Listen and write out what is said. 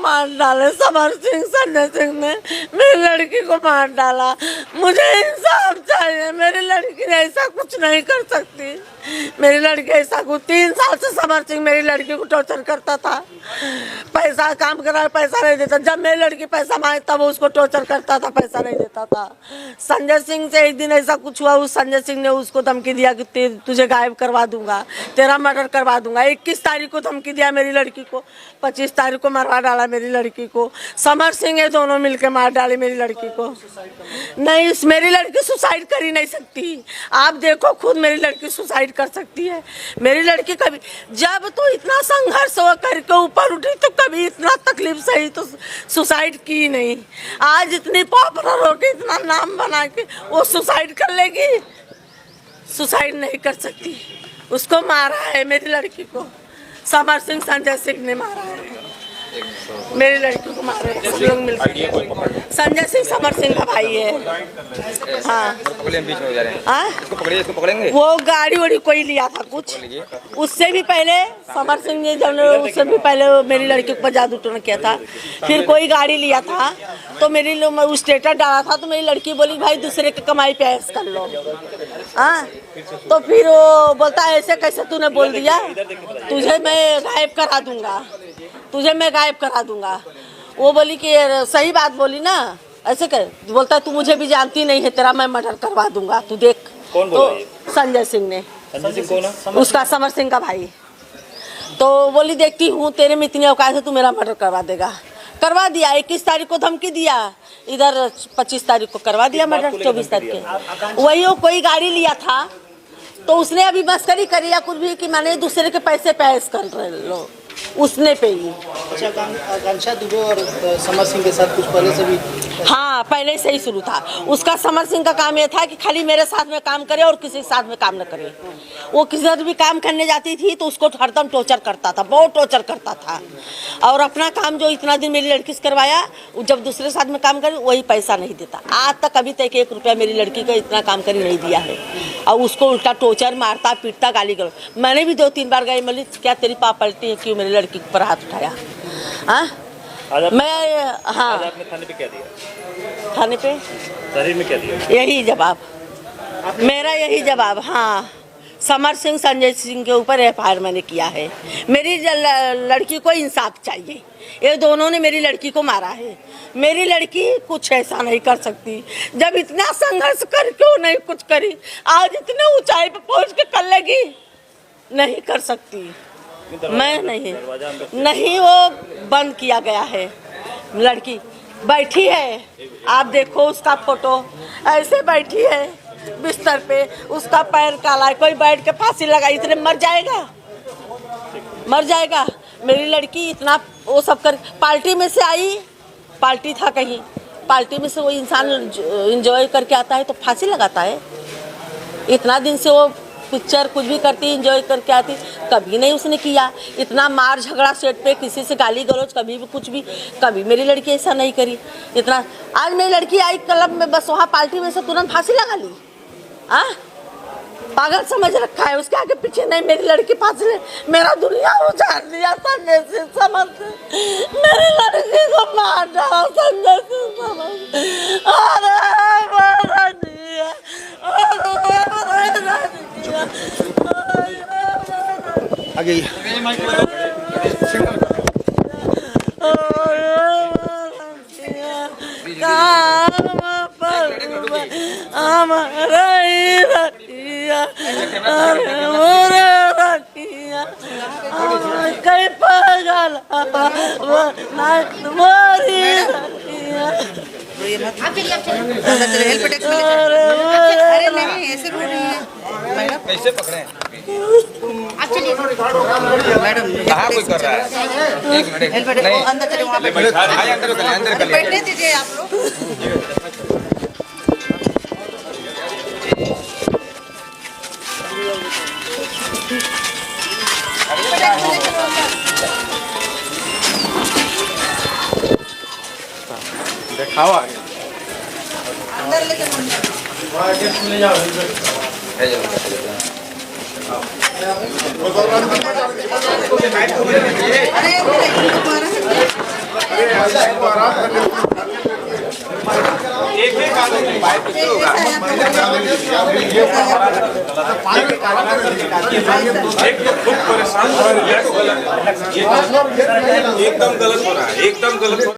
मार डाले, समर सिंह संजय सिंह ने मेरी लड़की को मार डाला। मुझे इंसाफ चाहिए, मेरी लड़की ऐसा कुछ नहीं कर सकती। मेरी लड़की ऐसा कुछ 3 साल से समर सिंह मेरी लड़की को टॉर्चर करता था। पैसा काम करा, पैसा नहीं देता। जब मेरी लड़की पैसा मांगे तब उसको टॉर्चर करता था, पैसा नहीं देता था। संजय सिंह से एक दिन ऐसा कुछ हुआ, उस संजय सिंह ने उसको धमकी दिया कि तुझे गायब करवा दूंगा, तेरा मर्डर करवा दूंगा। 21 तारीख को धमकी दिया मेरी लड़की को, 25 तारीख को मरवा डाला मेरी लड़की को। समर सिंह ये दोनों मिलकर मार डाली मेरी लड़की को। नहीं, मेरी लड़की सुसाइड कर ही नहीं सकती। आप देखो खुद, मेरी लड़की सुसाइड कर सकती है। मेरी लड़की कभी, जब तो इतना संघर्ष हो करके ऊपर उठी तो कभी इतना तकलीफ सही तो सुसाइड की नहीं। आज इतनी पॉपुलर होके इतना नाम बना के वो सुसाइड कर लेगी? सुसाइड नहीं कर सकती। उसको मारा है मेरी लड़की को, समर सिंह संजय सिंह ने मारा है मेरी लड़की को, मारा है सब लोग मिलकर। संजय सिंह समर सिंह का भाई है। हाँ, इसको पकड़ेंगे। वो गाड़ी वाड़ी कोई लिया था कुछ, उससे भी पहले समर सिंह ने जब उससे भी पहले मेरी लड़की को जादू टोना किया था। फिर कोई गाड़ी लिया था तो मेरी स्टेटस डाला था तो मेरी लड़की बोली भाई दूसरे की कमाई पे ऐश कर लो। हाँ, तो फिर वो बोलता है ऐसे कैसे तूने बोल दिया, तुझे मैं गायब करा दूंगा, तुझे मैं गायब करा दूंगा। वो बोली कि सही बात बोली ना, ऐसे कर। बोलता है तू मुझे भी जानती नहीं है, तेरा मैं मर्डर करवा दूंगा, तू देख। कौन तो संजय सिंह ने, संजय सिंह कौन है? उसका समर सिंह का भाई। तो बोली देखती हूँ तेरे में इतनी औकात है, तू मेरा मर्डर करवा देगा। करवा दिया। 21 तारीख को धमकी दिया, इधर 25 तारीख को करवा दिया मर्डर। 24 तारीख के वही वो कोई गाड़ी लिया था तो उसने अभी मस्करी करी या कुछ भी कि मैंने दूसरे के पैसे पे ऐश कर रहे लो, उसने पे ही। अच्छा, आकांक्षा दुबे और समर सिंह के साथ कुछ पहले से भी? हाँ, पहले से ही शुरू था। उसका समर सिंह का काम ये था कि खाली मेरे साथ में काम करे और किसी के साथ में काम न करे। वो किसी भी काम करने जाती थी तो उसको हरदम टॉर्चर करता था, बहुत टॉर्चर करता था। और अपना काम जो इतना दिन मेरी लड़की से करवाया, जब दूसरे साथ में काम करे वही पैसा नहीं देता। आज तक अभी तक 1 रुपया मेरी लड़की को इतना काम कर नहीं दिया है। और उसको उल्टा टॉर्चर, मारता पीटता, गाली गलौज। मैंने भी 2-3 बार गई, बोली क्या तेरी पाप पलटी है, क्यों मेरी लड़की पर हाथ उठाया? हाँ, मैं हाँ, आपने थाने पे क्या दिया? थाने पे शरीर में क्या दिया? यही जवाब मेरा, यही जवाब। हाँ, समर सिंह संजय सिंह के ऊपर एफआईआर मैंने किया है। मेरी लड़की को इंसाफ चाहिए। ये दोनों ने मेरी लड़की को मारा है। मेरी लड़की कुछ ऐसा नहीं कर सकती। जब इतना संघर्ष करके वो नहीं कुछ करी, आज इतने ऊंचाई पे पहुंच के कर लेगी? नहीं कर सकती। मैं नहीं, वो बंद किया गया है। लड़की बैठी है, आप देखो उसका फोटो, ऐसे बैठी है बिस्तर पे, उसका पैर काला है। कोई बैठ के फांसी लगाई, इतने मर जाएगा, मर जाएगा। मेरी लड़की इतना वो सब कर, पार्टी में से आई, पार्टी था कहीं, पार्टी में से वो इंसान एंजॉय करके आता है तो फांसी लगाता है। इतना दिन से वो पिक्चर कुछ भी करती, एंजॉय करके आती, कभी नहीं उसने किया। इतना मार झगड़ा सेट पे, किसी से गाली गलौज, कभी भी कुछ भी, कभी मेरी लड़की ऐसा नहीं करी। इतना आज मेरी लड़की आई क्लब में, बस वहाँ पार्टी में से तुरंत फांसी लगा ली। हाँ, पागल समझ रखा है, उसके आगे पीछे नहीं। मेरी लड़की फांसी ले, मेरा दुनिया उजाड़ दिया संजय सिंह समझ, मेरी लड़की को मार डाला संजय सिंह समझ। आगे कई पागल अरे नहीं, ऐसे रूल नहीं है मैडम। कैसे पकड़े? आप चलिए मैडम। कहाँ कोई कर रहा है? एक मिनट, नहीं अंदर चले, वहाँ पे अंदर कर बैठने दीजिए आप लोग। दिखावा अंदर ले जाओ। ले जाओ। अरे एक एक आदमी बाहर कुछ होगा एक तो खुद परेशान हो रहा है, एकदम गलत हो रहा है, एकदम गलत हो रहा है।